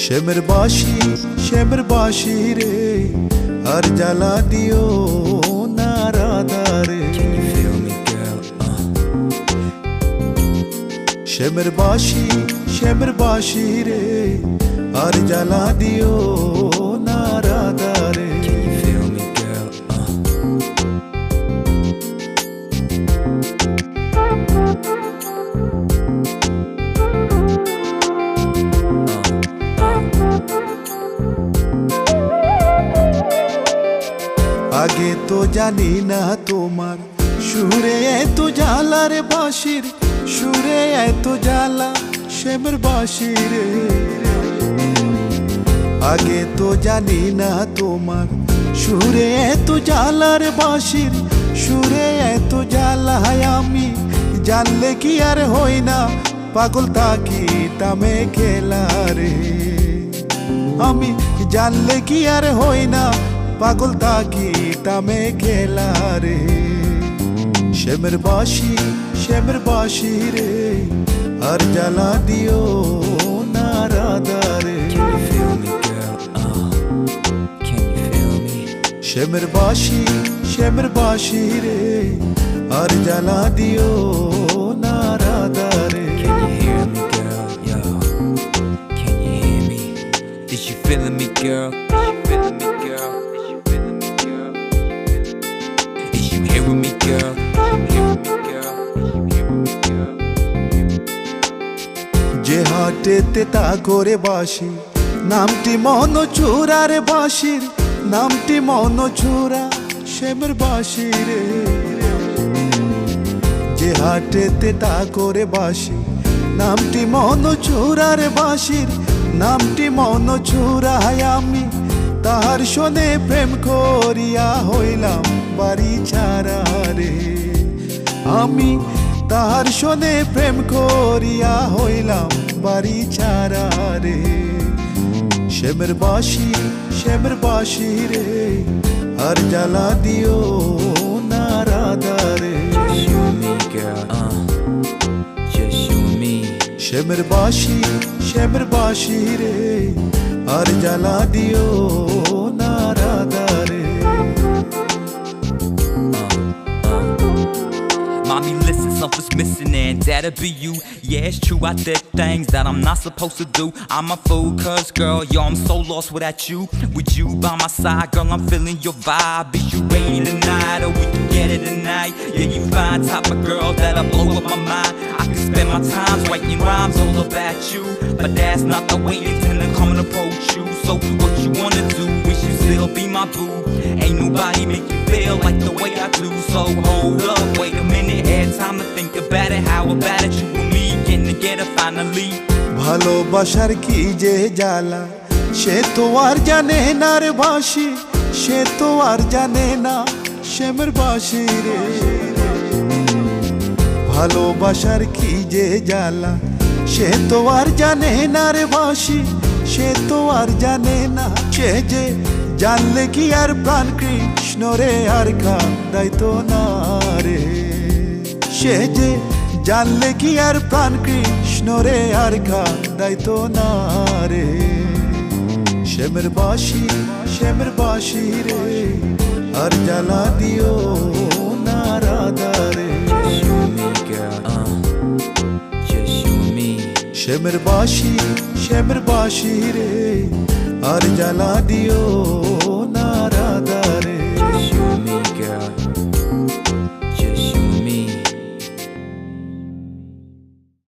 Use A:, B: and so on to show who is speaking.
A: শ্যামের বাঁশি রে আর জ্বালা দিও না রাধারে।
B: Can you feel me, girl?
A: শ্যামের বাঁশি রে আর জ্বালা দিও না রাধারে।
B: Can you feel me, girl?
A: আগে তো জানি না তোমার সুরে এত জ্বালা রে বাঁশির, সুরে এত জ্বালা শ্যামের বাঁশি রে। আগে তো জানি না তোমার সুরে এত জ্বালা রে বাঁশির, সুরে এত জ্বালা। আমি জানলে কি আর হই না পাগল থাকি তামে খেলা রে। আমি জানলে কি আর হই না পাগল থাকি তামে খেলা রে। শ্যামের বাঁশি রে আর জ্বালা দিও না রাধারে।
B: Can you feel me, girl? Can you feel me?
A: শ্যামের বাঁশি রে আর জ্বালা দিও না রাধারে।
B: Can you hear me, girl? Yo, can you hear me? Is you feeling me, girl? Is you feeling me, girl? Is you feeling me, girl? Is you hearing me, girl? Is you hearing me, girl? Is you hearing me, girl?
A: যে হাটেতে তা করে বাঁশি, নামটি মন চূড়া রে বাঁশির, নামটি মন চূড়া শ্যামের বাঁশি রে। যে হাটেতে তা করে বাঁশি, নামটি মন চূড়া রে বাঁশির, নামটি মন চূড়া। আমি তাহার শোনে প্রেম করিয়া হইলাম বাড়ি ছাড়া রে। আমি তাহার শোনে প্রেম করিয়া হইলাম বাড়ি ছাড়া রে। শ্যামের বাঁশি রে আর জ্বালা দিও না রাধারে।
B: Just you and me, girl. Just you and me.
A: শ্যামের বাঁশি রে আর জ্বালা দিও না রাধারে।
B: Mommy, listen, something's missing and that'll be you. Yeah, it's true, I did things that I'm not supposed to do. I'm a fool, cause girl, yo, I'm so lost without you. With you by my side, girl, I'm feeling your vibe. Is you ready tonight, or we can get it tonight? Yeah, you fine, type of girl that'll blow up my mind. I can spend my time writing rhymes all about you, but that's not the way they tend to come and approach you. So what you wanna do, wish you still be my boo. Ain't nobody make you feel like the way I do. So hold up, wait a minute, had time to think about it. How about it, you and me getting together finally?
A: ভালোবাসার কি যে জ্বালা সে তো আর জানে না রে বাঁশি, সে তো আর জানে না শ্যামের বাঁশি রে। ভালোবাসার কি যে জ্বালা সে তো আর জানে না রে বাঁশি, সে তো আর জানে না। সে যে জানলে কি আর প্রাণ কৃষ্ণ রে আর কাঁদাইতো না রে। সে যে জানলে কি আর প্রাণ কৃষ্ণ রে আর কাঁদাইতো না রে। শ্যামের বাঁশি রে আর জ্বালা দিও না রাধারে।
B: Just you and me, girl. Just you and me.
A: শ্যামের বাঁশি রে আর জ্বালা দিও